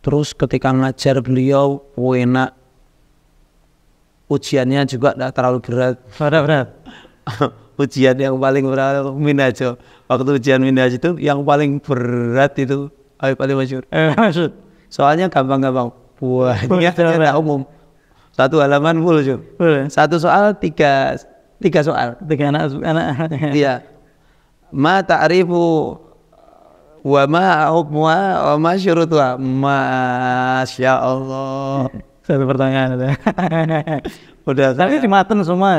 Terus ketika ngajar beliau enak, ujiannya juga tidak terlalu berat. Berat. Ujian yang paling berat minhaj. Waktu ujian minhaj itu yang paling berat itu paling masyhur. Maksud Soalnya gampang-gampang. Buahnya tidak umum. Satu halaman full, Cuk. Satu soal tiga soal. tiga anak. Iya. Ma ta'rifu wa ma hukmuha wa ma syurutuha. Masya Allah. Satu pertanyaan itu. Udah. Tapi di matan semua.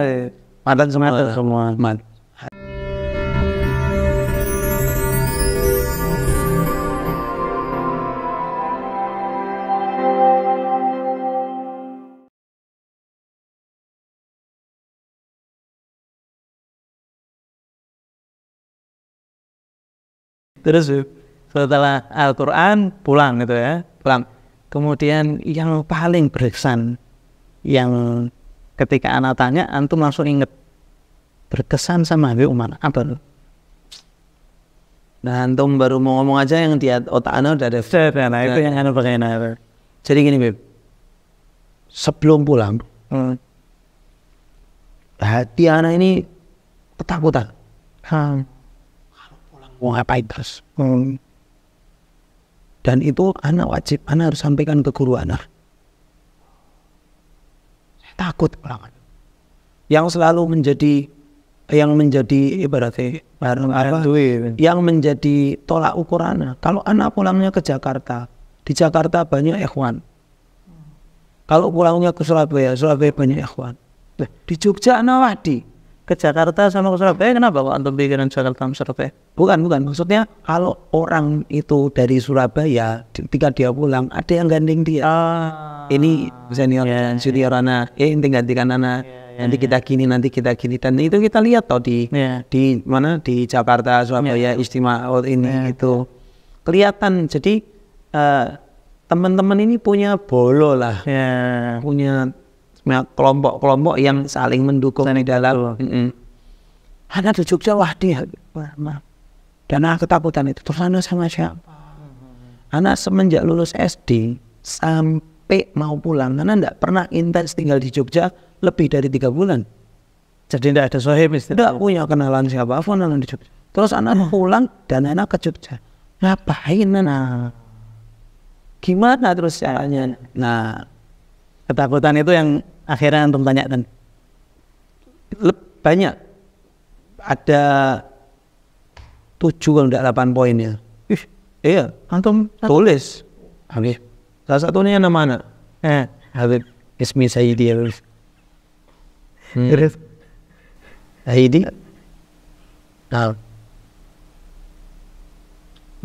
Matan semua. Mat. Terus setelah Al-Quran pulang gitu ya. Pulang. Kemudian yang paling berkesan, yang ketika anak tanya antum langsung inget berkesan sama Habib Umar apa? Nah, antum baru mau ngomong aja yang di otak anda udah ada. Nah, itu yang anu pakai apa? Jadi gini, Beb. Sebelum pulang, hati anak ini ketakutan. Kalau pulang mau ngapain terus? Dan itu anak wajib, anak harus sampaikan ke guru anak. Saya takut pulang. Yang selalu menjadi ibaratnya yang menjadi tolak ukur anak. Kalau anak pulangnya ke Jakarta, di Jakarta banyak ikhwan. Kalau pulangnya ke Surabaya banyak ikhwan. Di Jogja anak wadi. Ke Jakarta sama ke Surabaya kenapa kok antum pikiran Jakarta sama Surabaya? Bukan. Maksudnya kalau orang itu dari Surabaya, ketika dia pulang, ada yang gandeng dia. Ini senior dan junior anak, ini gantikan anak. Nanti kita gini. Dan itu kita lihat toh di mana di Jakarta, Surabaya, Istimewa ini itu kelihatan. Jadi teman-teman ini punya bolo lah, punya kelompok-kelompok yang saling mendukung di dalam. Anak di Jogja dia dan anak ketakutan itu. Terus anak sama siapa? Anak semenjak lulus SD sampai mau pulang, anak tidak pernah intens tinggal di Jogja lebih dari 3 bulan. Jadi tidak ada sohib, tidak punya kenalan siapapun anak di Jogja. Terus anak pulang dan anak ke Jogja. Ngapain anak? Gimana terus caranya? Nah, ketakutan itu yang akhirnya antum tanyakan. Banyak. Ada 7 kalau tidak 8 poinnya. Iya, antum tulis. Habib. Salah satunya nama anak. Habib Ismi Sayyidi. Terus Sayyidi. Nah.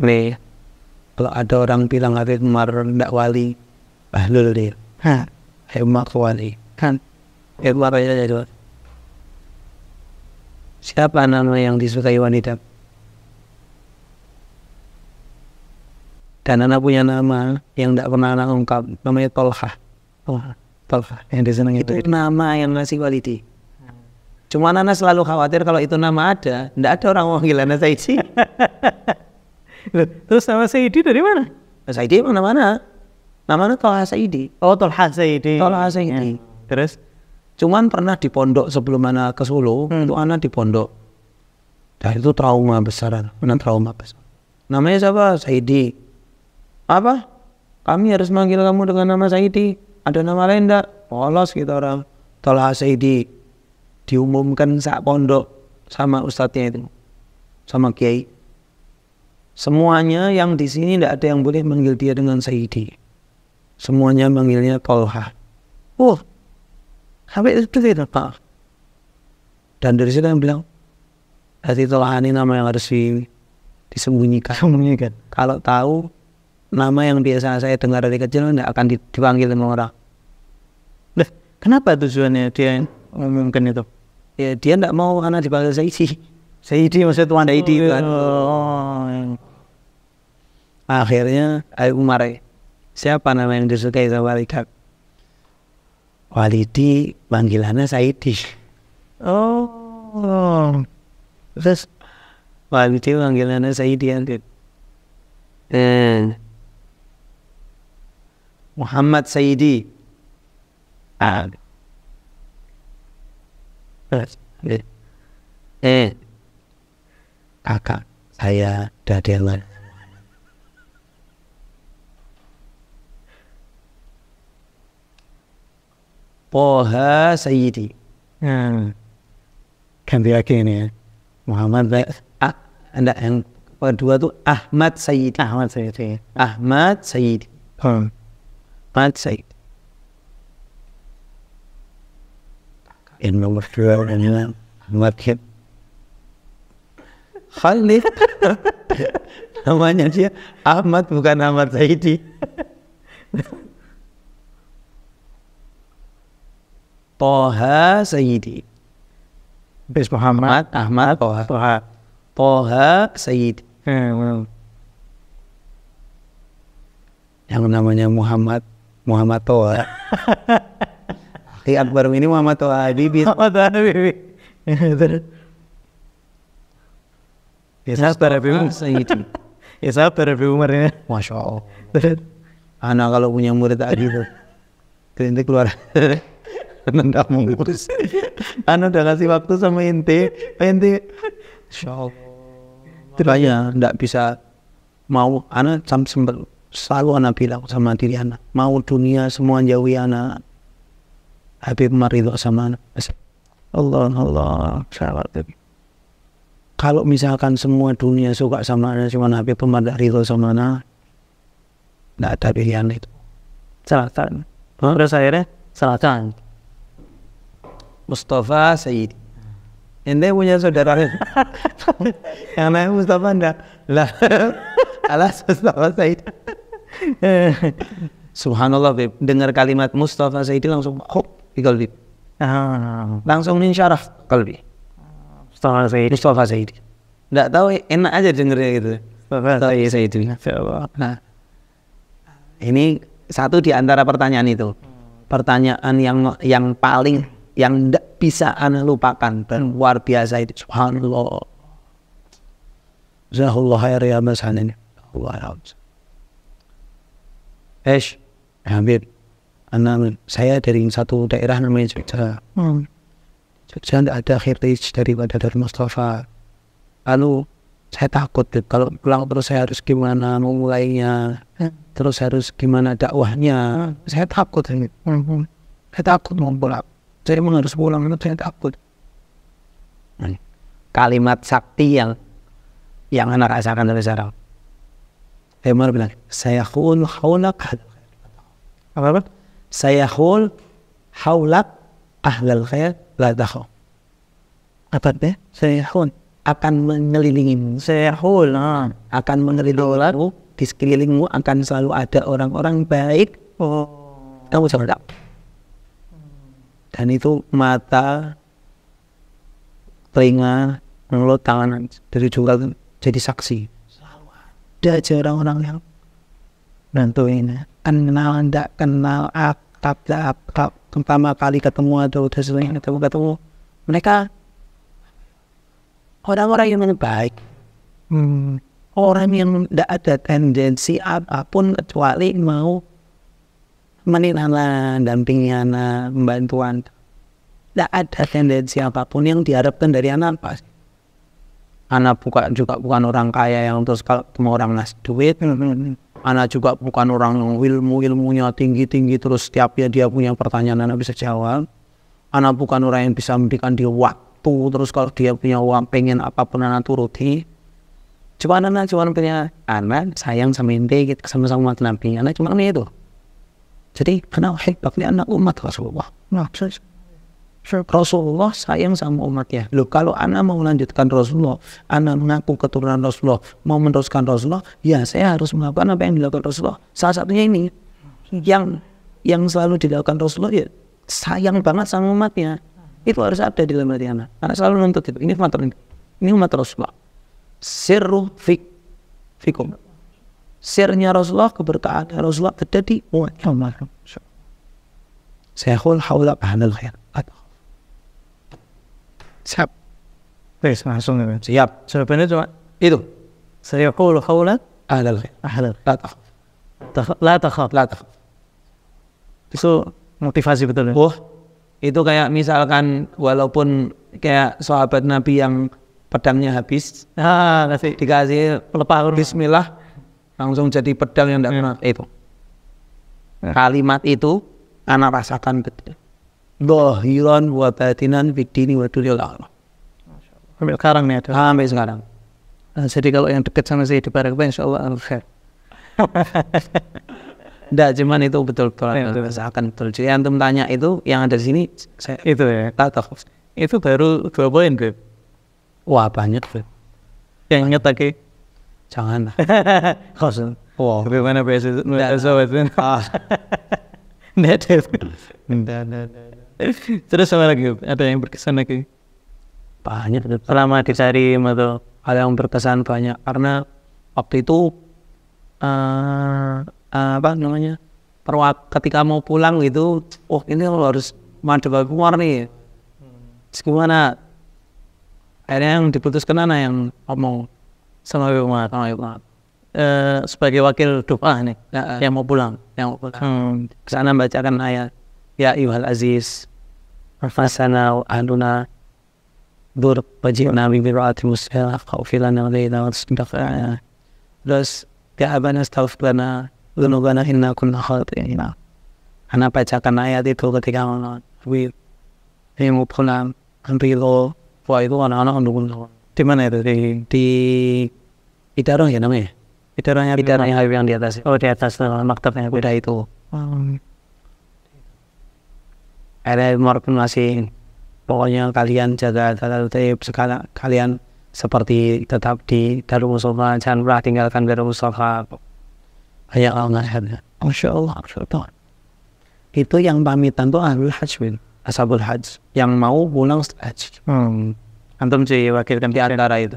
Nih, kalau ada orang bilang Habib Umar tidak wali, bahlul dia. Umar wali. Kan Umar aja jadi. Siapa nama yang disukai wanita? Dan anak punya nama yang tidak pernah anak ungkap, namanya Tolha. Yang disenangi itu nama yang ngasih Walidi. Cuma anak selalu khawatir kalau itu nama ada, tidak ada orang manggil anak Saidi. Terus nama Saidi dari mana? Saidi mana-mana. Namanya Tolha Saidi. Tolha Saidi. Terus? Cuman pernah di pondok sebelum anak ke Solo, itu anak di pondok. Dan itu trauma besar, Namanya siapa? Saidi. Apa? Kami harus manggil kamu dengan nama Saidi. Ada nama lain enggak? Polos gitu orang. Tolha Saidi. Diumumkan sak pondok sama ustadznya itu. Sama kiai. Semuanya yang di sini enggak ada yang boleh manggil dia dengan Saidi. Semuanya manggilnya Tolha. Sampai itu gitu Pak. Dan dari situ yang bilang, hati Tolha ini nama yang harus disembunyikan. Kalau tahu nama yang biasa saya dengar dari kecil tidak akan dipanggil sama orang. Kenapa tujuannya dia mungkin itu? Ya dia tidak mau anak dipanggil Saidi. Saidi maksudnya Tuan Saidi kan. Akhirnya Umar, siapa nama yang disukai sama Walidi? Walidi panggilannya Saidi. Terus Walidi panggilannya Saidi. Muhammad Sayyidi. Kakak saya Dadela. Toha Sayyidi. Ganti lagi ini ya. Muhammad Anda yang kedua tuh Ahmad Sayyidi. Ahmad Sayyidi. Ahmad Sayyidi. Ahmad Sayyidi. Yang nomor 2 adalah Ahmad Khalid. Namanya dia Ahmad, bukan Ahmad Sayyidi. Toha Sayyidi. Bis Muhammad Ahmad Toha Sayyidi. Yang namanya Muhammad Toha. Ki Akbar ini Muhammad Toha Habibie. Ya sabar Habib Sayyidi. Ya sabar Habib Umar ya. Masya Allah. Anak kalau punya murid tak gitu, nanti keluar. Nendang mengurus. Anak udah kasih waktu sama ente. Masya Allah. Makanya ndak bisa mau. Anak selalu anak bilang sama diri anak, mau dunia semua jauhi anak. Habib Umar itu sama anak. Allah sahabat. Kalau misalkan semua dunia suka sama anak, cuma Habib Umar ridho sama anak, nggak ada pilihan itu. Selatan. Terus akhirnya selatan. Mustafa Sayyidi. Ente punya saudara yang namanya Mustafa enggak? Lah, alas Mustafa Sayyidi. Subhanallah, Beb. Dengar kalimat Mustafa Sayyidi langsung hop di kalbi. Langsung insyaraf kalbi. Mustafa Sayyidi. Enggak tahu, enak aja dengernya gitu. Mustafa Sayyidi. Nah, ini satu di antara pertanyaan itu. Pertanyaan yang paling yang tidak bisa anda lupakan dan luar biasa itu. Subhanallah. Zahullah khair ya Mas Hanin. Habib, saya dari satu daerah namanya Jogja. Jogja tidak ada heritage daripada dari Mustafa. Lalu saya takut kalau pulang terus saya harus gimana memulainya, terus harus gimana dakwahnya. Saya takut ini. Saya takut mau pulang. Saya memang harus pulang, itu saya takut. Kalimat sakti yang anak rasakan dari sekarang. Saya mau bilang, saya haulak. Apa? Saya haulak ahlal khair la takhaf. Apa deh? Saya akan mengelilingimu. Saya akan mengelilingimu. Di sekelilingmu akan selalu ada orang-orang baik. Kamu jangan takut. Dan itu mata, telinga, mulut, tangan dari juga jadi saksi. Selalu ada aja orang-orang yang bantuin. Kenal, tidak kenal, akrab, pertama kali ketemu atau udah sering ketemu. Mereka orang-orang yang baik. Orang yang tidak ada tendensi apapun kecuali mau menilai dampingi anak, membantu anak. Tidak ada tendensi apapun yang diharapkan dari anak. Apa? Anak juga bukan orang kaya yang terus kalau ketemu orang ngasih duit. Anak juga bukan orang yang ilmunya tinggi-tinggi terus setiap dia punya pertanyaan anak bisa jawab. Anak bukan orang yang bisa memberikan dia waktu terus kalau dia punya uang pengen apapun anak turuti. Cuma punya anak sayang sama ente, kita sama-sama umat Nabi. Anak cuma ini itu. Jadi kenal hebatnya anak umat Rasulullah. Rasulullah sayang sama umatnya. Loh, kalau anak mau melanjutkan Rasulullah, anak mengaku keturunan Rasulullah, mau meneruskan Rasulullah, ya saya harus melakukan apa yang dilakukan Rasulullah. Salah satunya ini yang selalu dilakukan Rasulullah, ya sayang banget sama umatnya. Itu harus ada di dalam hati anak. Anak selalu menuntut itu. Ini umat Rasulullah. Sirru fikum. Sirnya Rasulullah, keberkahan Rasulullah ada di umat. Saya haulak ahlal khair. Siap. Langsung ya. Siap. Jawabannya cuma itu. Saya haulak Ahlal khair. ahlal. La takhaf. La takhaf. Itu motivasi betul ya. Wah, itu kayak misalkan walaupun kayak sahabat Nabi yang pedangnya habis, Kasih dikasih pelepah Bismillah langsung jadi pedang yang tidak pernah itu. Kalimat itu anak rasakan betul. Zahiran wa batinan fid dini wa dunyal akhirah. Sampai sekarang nih ada. Sampai sekarang. Nah, jadi kalau yang dekat sama saya di Barak, insyaallah khair. Enggak, cuman itu betul-betul rasakan betul. Jadi antum tanya itu yang ada di sini saya Itu ya. tak tahu. Itu baru 2 poin, Beb. Wah, banyak, Beb. Yang ingat lagi. Jangan. Kosong. Wah, Bagaimana biasa Nggak. itu? Nggak ada. Terus sama lagi, Beb? Ada yang berkesan lagi? banyak. Beb. Selama dicari atau Hal yang berkesan banyak karena waktu itu apa namanya? Ketika mau pulang gitu, oh ini lo harus madep keluar nih. Terus gimana? Akhirnya yang diputuskan Ana yang ngomong sama Beb Umar? sama Ibu Mat. Sebagai wakil doa nih, yang mau pulang. Yang mau pulang. Kesana bacakan ayat ya ayyuhal aziz fasana wa ahluna dur wajibna bi birati musliha khawfilana alaina wa tasdaqana. Terus ya abana astaghfirlana dzunubana inna kunna khati'in. Ana bacakan ayat itu ketika mau pulang hampir lo wah itu anak-anak mendukung. Di mana itu? Di Idarong ya namanya. Idaranya Habib yang di atas. Oh, di atas maktabnya. Udah itu. Akhirnya Umar pun masih pokoknya kalian jaga tata tertib segala kalian seperti tetap di Darul Mustafa, jangan pernah tinggalkan Darul Mustafa. Banyak Allah. Masya Allah. Itu yang pamitan tuh Ahlul Hajj, Ashabul Hajj yang mau pulang setelah haji. Antum sih wakilkan Di antara itu.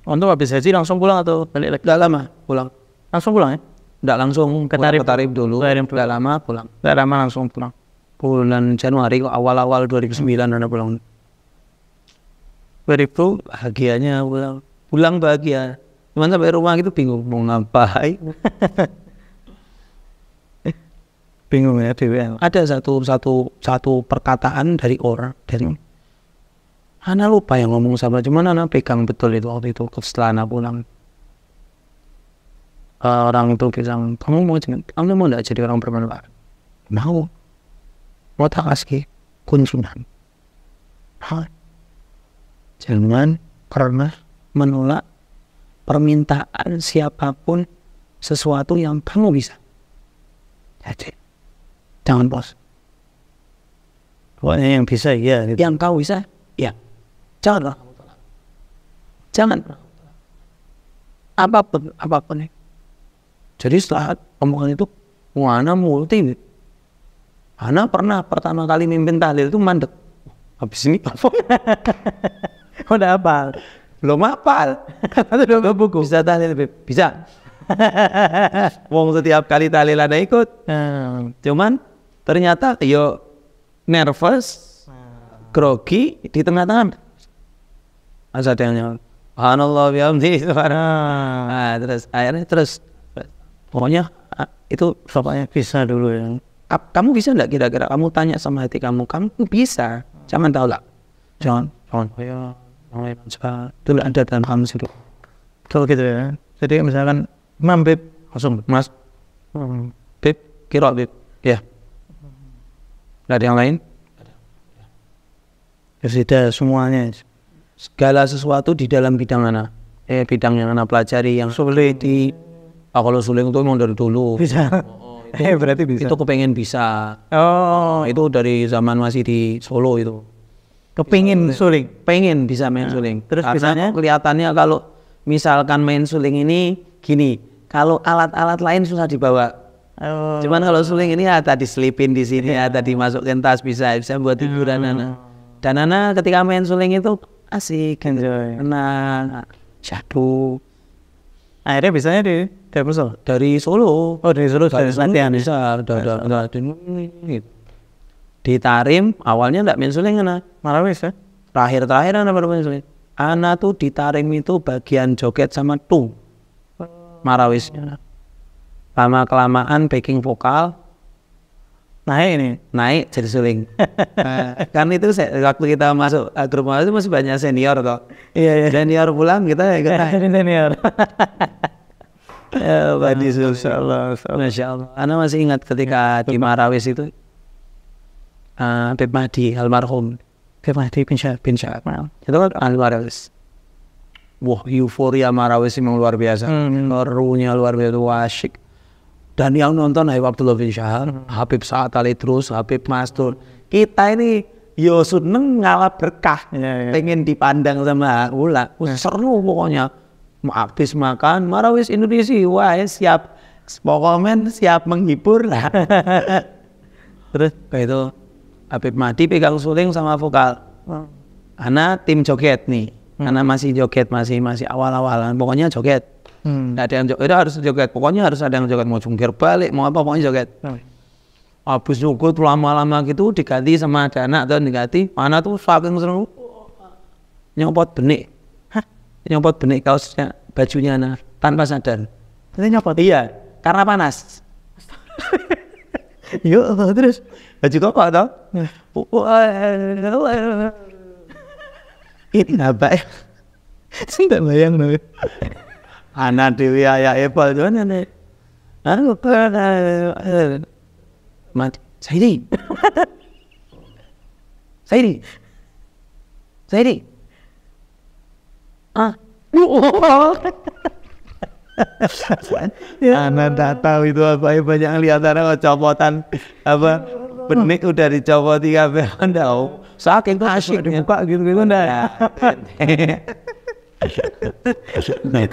Antum habis haji langsung pulang atau balik lagi? Tidak lama pulang. Langsung pulang ya? Tidak langsung ke Tarif dulu. Tidak lama pulang. Tidak lama langsung pulang. Bulan Januari awal-awal 2009 Anda pulang. 2000 bahagianya pulang bahagia. Cuman sampai rumah gitu bingung mau ngapain. Bingung ya Dewi. Ada satu perkataan dari orang Ana lupa yang ngomong sama, cuman Ana pegang betul itu waktu itu setelah Ana pulang. Orang itu bilang, kamu mau nggak jadi orang bermanfaat? Mau tak kasih kunjungan. Jangan pernah menolak permintaan siapapun sesuatu yang kamu bisa. Jadi jangan bos. Pokoknya yang bisa ya. Gitu. Yang kau bisa, ya. Janganlah kamu tolak. Jangan. Apapun. Jadi setelah omongan itu, Ana multi. Ana pernah pertama kali mimpin tahlil itu mandek. Habis ini apa? Udah hafal. Belum hafal. Udah buku. Bisa tahlil, bisa. Wong setiap kali tahlil ada ikut. Cuman ternyata yo nervous, grogi di tengah-tengah. Asadnya subhanallah bihamdi terus akhirnya pokoknya itu bapaknya Bisa dulu ya. Kamu bisa enggak kira-kira kamu tanya sama hati kamu bisa, jangan tahu lah, jangan ya itu ada dalam kamu situ. Kalau gitu ya. Jadi misalkan Imam Beb langsung Mas Beb kira Beb ya, nggak ada yang lain ya sudah semuanya. Segala sesuatu di dalam bidang Ana bidang yang Ana pelajari yang sulit kalau sulit itu memang dari dulu Bisa. Berarti bisa. Itu kepengen bisa. Itu dari zaman masih di Solo itu. Kepingin suling. Pengen bisa main suling. Terus karena bisanya? Kelihatannya kalau misalkan main suling ini gini, kalau alat-alat lain susah dibawa. Cuman kalau suling ini ada diselipin di sini, ada dimasukin tas bisa buat hiburan Ana. Dan Ana ketika main suling itu asik, tenang, jatuh. Akhirnya bisanya dari Solo. Dari Solo dari latihan bisa udah di Tarim awalnya enggak main suling Ana. Marawis ya. Terakhir Ana baru main suling. Ana tuh di Tarim itu bagian joget sama Marawisnya. Lama kelamaan backing vokal naik jadi suling. Kan itu waktu kita masuk grup itu masih banyak senior toh. Iya. Senior pulang kita ya ikut naik. Senior. Masya Allah. Ana masih ingat ketika di Marawis itu Habib Mahdi almarhum. Habib Mahdi bin Syahab. Itu kan Marawis. Wah, euforia Marawis memang luar biasa. Ruhnya luar biasa, asyik. Dan yang nonton Habib Abdullah bin Syahab, Habib Sa'ad Ali Terus, Habib Mastur. Kita ini yo seneng ngalah berkah. Pengen dipandang sama ula. Seru pokoknya. Habis makan Marawis Indonesia, wah siap pokoknya siap menghibur lah. Terus kayak itu Habib Mahdi pegang suling sama vokal. Ana tim joget nih. Karena masih joget, masih awal-awalan, pokoknya joget. Nggak ada yang joget, harus joget. Pokoknya harus ada yang joget, mau jungkir balik, mau apa, pokoknya joget. Habis nyukut lama-lama gitu diganti sama ada anak atau diganti, mana tuh saking seru nyopot benik. Nyopot benik kaosnya, bajunya anak tanpa sadar. Itu nyopot? Iya, karena panas. Yuk, terus baju kok tau? Ini apa ya? Saya nggak bayang loh. Anak Dewi ayah Epal tuh nih. Aku mati. Saidi. Anak tak tahu itu apa ya, banyak lihat anak copotan apa benik udah dicopot 3 tahu. Saking asyik buka gitu ndak.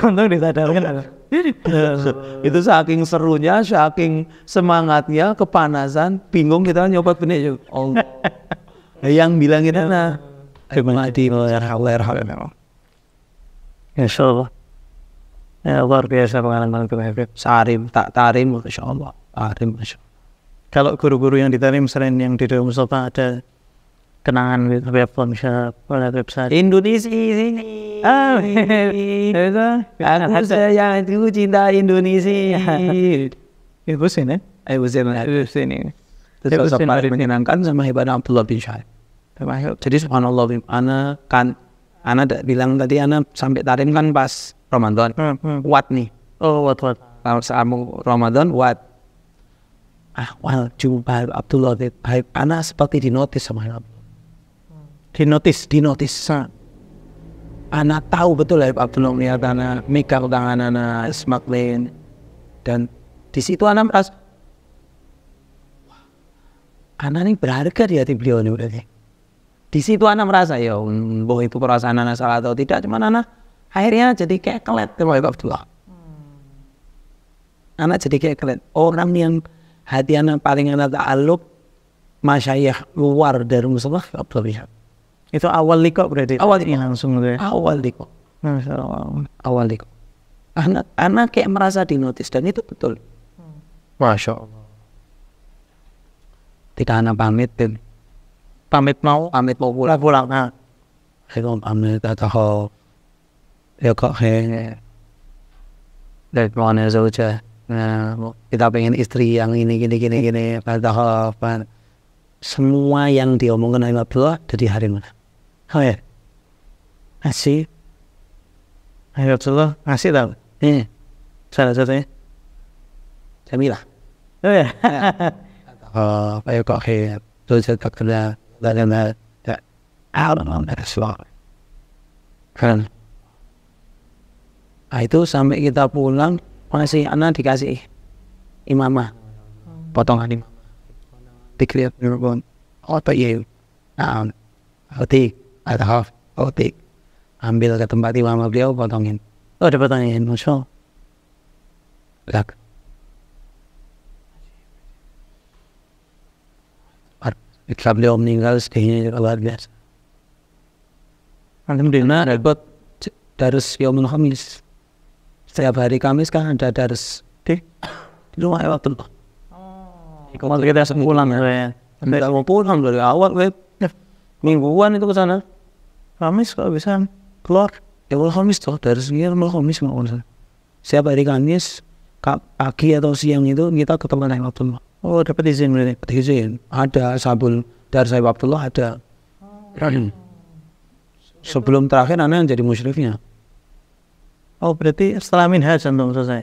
Untung disadarkan. Itu saking serunya, saking semangatnya, kepanasan, bingung kita nyopot benik juga. Allah. Yang bilangin anak. Mati merah. Insyaallah. Ya luar biasa pengalaman itu Habib. Sarim, tak tarim, insyaallah. Tarim, insyaallah. Kalau guru-guru yang ditarim selain yang di Dewa Mustafa ada kenangan gitu Habib Syahab, website Indonesia sini. Aku sayang cinta Indonesia. Ibu sini. Terus paling menyenangkan sama Habib Abdullah bin Syahab. Jadi subhanallah, Ana bilang tadi Ana sampai tarim kan pas Ramadan. Wat nih. Oh, wat. Kalau selama Ramadan wat. Awal jumpa Abdullah bin Syahab, Ana seperti dinotis sama Habib. Dinotis. Ana tahu betul Habib Abdullah melihat Ana, megang tangan Ana, smaklin. Dan di situ Ana merasa, Ana ini berharga di hati beliau ini berarti. Di situ Ana merasa ya, bahwa itu perasaan Ana salah atau tidak, cuman Ana akhirnya jadi kayak kelet sama Habib Abdullah. Ana jadi kayak kelet. Orang yang hati Ana paling Ana ta'aluk, masyayikh luar dari Mustafa Abdullah bin Syahab. Itu awal liqa berarti. Awal liqa. Langsung gitu ya. Awal liqa. Awal liqa. Anak kayak merasa dinotis dan itu betul. Masya Allah. Tidak Ana pamit mau pulang. Nah, saya pamit atau ya kok dari mana saja. Kita pengen istri yang ini gini. Padahal semua yang diomongkan Habib Abdullah dari hari mana? Oh ya, ngasih Habib Abdullah ngasih tau? Salah satunya Jamilah. Oh ya. Apa ya kok terus tak kena dan out on that slot. Kan? Itu sampai kita pulang masih anak dikasih imamah, potongan imamah. Diklihat nurun. What about you? I'll take. Ambil ke tempat imam beliau, potongin. Oh, dipotongin, Masya Allah. Lak. Ketika beliau meninggal, sedihnya luar biasa. Alhamdulillah. Dapat darus Yaumul Khamis. Setiap hari Kamis kan ada darus di rumah Habib Abdullah. Kalau kita pulang ya. Tidak mau pulang dari awal, mingguan itu ke sana. Kamis kalau bisa keluar. Yaumul Khamis tuh dari sekian Yaumul Khamis mau sana. Setiap hari Kamis pagi atau siang itu kita ketemu dengan Habib Abdullah. Oh, dapat izin berarti. Dapat izin. Ada sabul dari Syekh Abdullah ada. Sebelum terakhir anak yang jadi musyrifnya. Oh, berarti setelah minhaj antum selesai.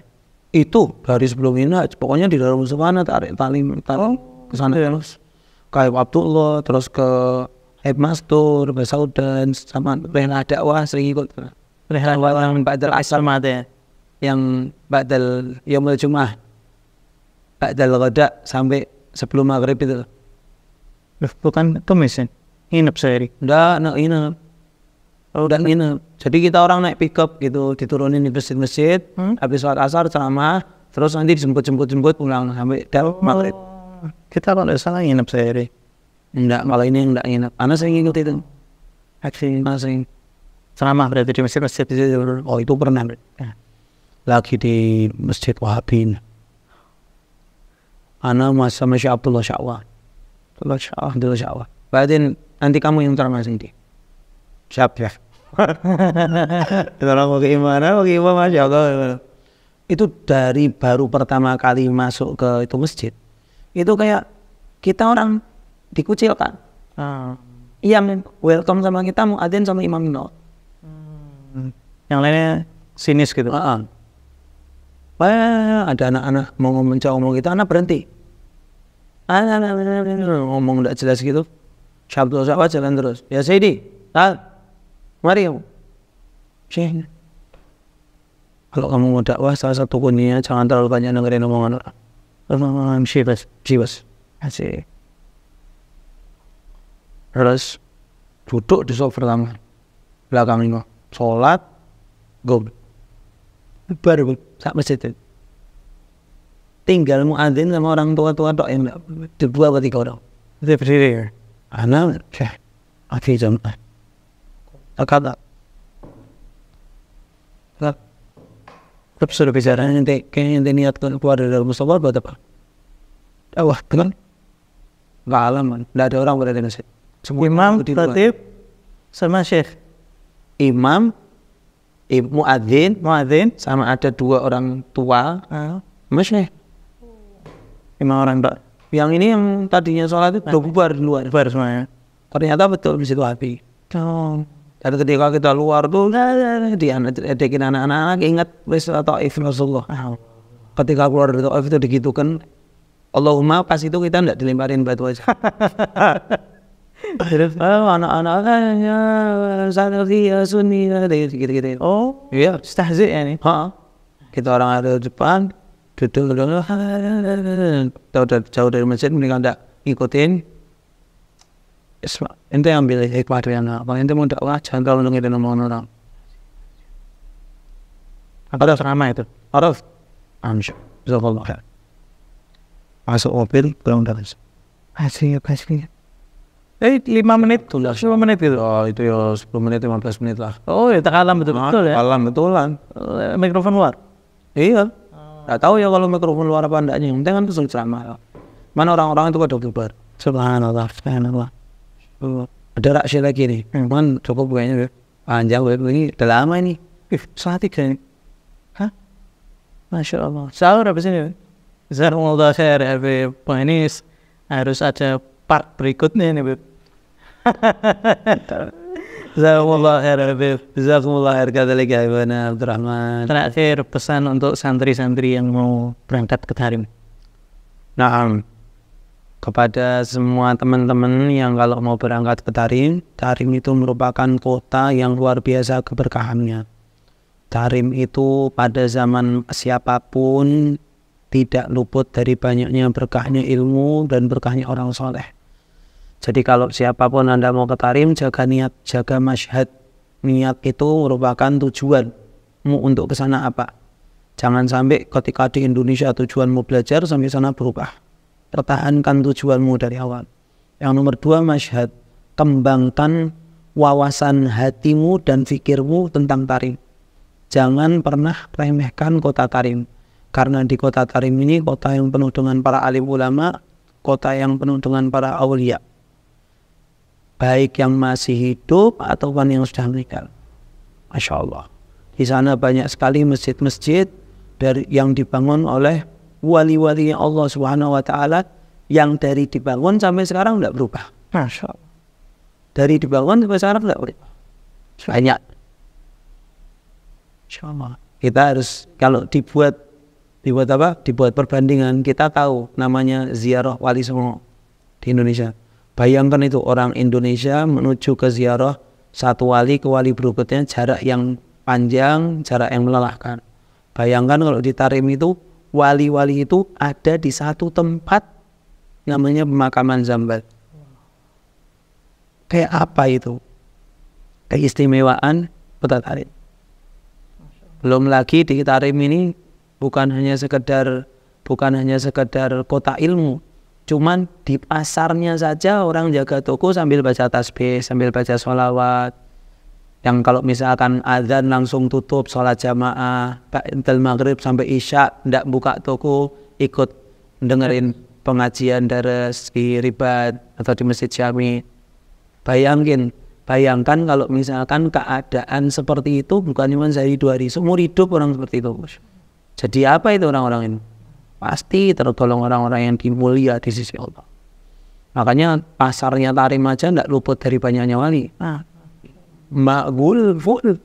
Itu dari sebelum minhaj. Pokoknya di dalam Subhana tarik ke sana terus. Kayak Abdullah terus ke Habib Mastur, Basaudan sama rehlah dakwah sering ikut. Rehlah yang Ba'dal Asar ya. yang Ba'dal Yaumul Jum'ah. Ba'dal Ghada sampai sebelum maghrib itu. Bukan kemis ya? Nginep sehari? Enggak nginep. Udah nginep. Jadi kita orang naik pickup gitu, diturunin di masjid-masjid, habis sholat asar ceramah, terus nanti dijemput pulang sampai maghrib. Kita kalau nggak salah nginep sehari. Enggak, kalau ini enggak nginep. Anak sering ikut itu. Sering. Ceramah berarti di masjid-masjid. Oh itu pernah. Lagi di Masjid Wahabin. Anak sama Syekh Abdullah Sya'wah. Abdullah Sya'wah. Berarti nanti kamu yang ceramah sendiri. Siap ya. Orang mau ke mana? Masya Allah. Itu dari baru pertama kali masuk ke itu masjid. Itu kayak kita orang dikucilkan. Iya men, welcome sama kita, muadzin sama imam no. Yang lainnya sinis gitu. Ada anak-anak mau ngomong kita, anak berhenti. Ngomong tidak jelas gitu. Syabdul Syawat jalan terus. Ya Sayyidi, mari kamu. Syekh. Kalau kamu mau dakwah, salah satu kuncinya jangan terlalu banyak dengerin omongan orang. Syibas. Asik. Terus duduk di sofa pertama belakang ini sholat baru sak masjid itu tinggal muadzin sama orang tua yang dua atau tiga orang itu berdiri ya anak akhir jam kata tetap sudah bicara nanti niat keluar dari dalam musola buat apa kan nggak alam nggak ada orang berada di masjid. Imam, khatib, sama syekh. Imam, muadzin, sama ada dua orang tua, syekh. 5 orang tak. Yang ini yang tadinya sholat itu udah bubar di luar. Bubar semuanya. Ternyata betul di situ api. Dan ketika kita luar tuh, diadekin anak-anak ingat atau Rasulullah. Ketika keluar dari Taif itu digitukan, Allahumma pas itu kita tidak dilemparin batu aja. Anak-anak ya Salafi ya Sunni gitu. Oh iya stahzi ya nih. Kita orang ada di depan duduk udah jauh dari masjid mereka tidak ngikutin. Ente ambil hikmah dari anak. Kalau ente mau dakwah jangan terlalu dengerin omongan orang. Ada ceramah itu. Araf Jazakallah. Masuk mobil pulang dari Asik. 5 menit, 10 menit gitu. Oh itu ya 10 menit 15 menit lah. Oh ya tak alam betul ya. Alam betulan. Mikrofon luar. Iya. Nggak tahu ya kalau mikrofon luar apa enggaknya. Yang penting kan itu ceramah. Mana orang-orang itu pada bubar. Subhanallah. Ada raksya lagi nih. Cuman cukup kayaknya panjang ini udah lama ini. Salah 3 nih. Hah? Masya Allah. Sahur habis ini. Jazakumullah khair Habib. Wah ini harus ada part berikutnya nih Beb. Jazakumullah khair Habib. Jazakumullah khair kadzalika Ibana Abdurrahman. Terakhir pesan untuk santri-santri yang mau berangkat ke Tarim. Nah, kepada semua teman-teman yang kalau mau berangkat ke Tarim itu merupakan kota yang luar biasa keberkahannya. Tarim itu pada zaman siapapun tidak luput dari banyaknya berkahnya ilmu dan berkahnya orang soleh. Jadi kalau siapapun Anda mau ke Tarim, jaga niat, jaga masyhad. Niat itu merupakan tujuanmu untuk ke sana apa. Jangan sampai ketika di Indonesia tujuanmu belajar sampai sana berubah. Pertahankan tujuanmu dari awal. Yang nomor 2 masyhad. Kembangkan wawasan hatimu dan fikirmu tentang Tarim. Jangan pernah remehkan kota Tarim. Karena di kota Tarim ini kota yang penuh dengan para alim ulama, kota yang penuh dengan para aulia. Baik yang masih hidup ataupun yang sudah meninggal. Masya Allah. Di sana banyak sekali masjid-masjid yang dibangun oleh wali-walinya Allah Subhanahu wa taala yang dari dibangun sampai sekarang tidak berubah. Masya Allah. Dari dibangun sampai sekarang tidak berubah. Banyak. Insya Allah. Kita harus kalau dibuat apa? Dibuat perbandingan, kita tahu namanya ziarah Wali Songo di Indonesia. Bayangkan itu orang Indonesia menuju ke ziarah satu wali ke wali berikutnya, jarak yang panjang, jarak yang melelahkan. Bayangkan kalau di Tarim itu wali-wali itu ada di satu tempat namanya pemakaman Zambal. Kayak apa itu? Keistimewaan Kota Tarim. Belum lagi di Tarim ini bukan hanya sekedar kota ilmu, cuman di pasarnya saja orang jaga toko sambil baca tasbih, sambil baca sholawat. Yang kalau misalkan azan langsung tutup sholat jamaah, ba'dal maghrib sampai isya ndak buka toko, ikut dengerin pengajian daras di Ribat atau di Masjid Syami. Bayangkan kalau misalkan keadaan seperti itu bukan cuma sehari dua hari, seumur hidup orang seperti itu. Jadi apa itu orang-orang ini? Pasti tertolong orang-orang yang dimulia di sisi Allah. Makanya pasarnya Tarim aja tidak luput dari banyaknya wali. Makbul full,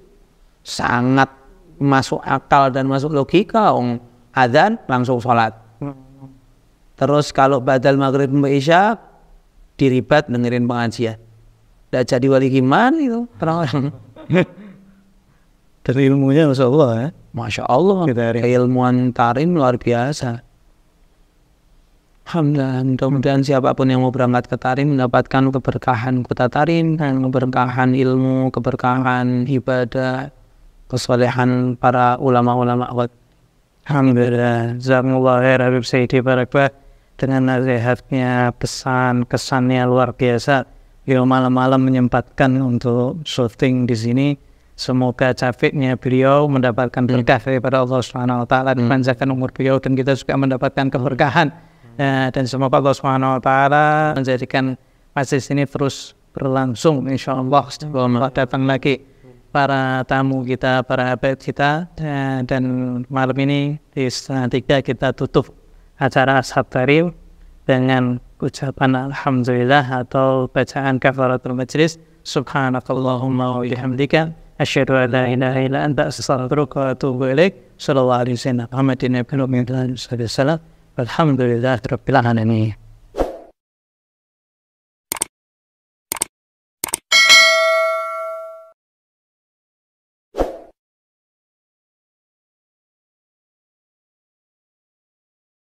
sangat masuk akal dan masuk logika. Adzan langsung sholat. Terus kalau badal maghrib isya diribat dengerin pengajian. Tidak jadi wali gimana itu orang-orang. Dari ilmunya Masya Allah ya. Masya Allah, keilmuan Tarim luar biasa. Alhamdulillah, mudah-mudahan siapapun yang mau berangkat ke Tarim mendapatkan keberkahan Kota Tarim, dan keberkahan ilmu, keberkahan ibadah, kesolehan para ulama-ulama. Alhamdulillah, jazakumullah khair Habib Sayyidi Barakbah dengan nasihatnya, pesan, kesannya luar biasa. Beliau malam-malam menyempatkan untuk syuting di sini. Semoga capeknya beliau mendapatkan berkah daripada Allah Subhanahu wa taala, dipanjangkan umur beliau dan kita juga mendapatkan keberkahan. Dan semoga Allah Subhanahu wa taala menjadikan majelis ini terus berlangsung insyaallah. Semoga datang lagi para tamu kita, para habaib kita, dan malam ini di 2:30 kita tutup acara Ashab Tarim dengan ucapan alhamdulillah atau bacaan kafaratul majlis. Subhanakallahumma wa bihamdika asyhadu an la ilaha illa anta astaghfiruka wa atubu ilaik. Shallallahu alaihi wasallam. Muhammadin nabiyyin wa sallam. Alhamdulillahirabbil alamin.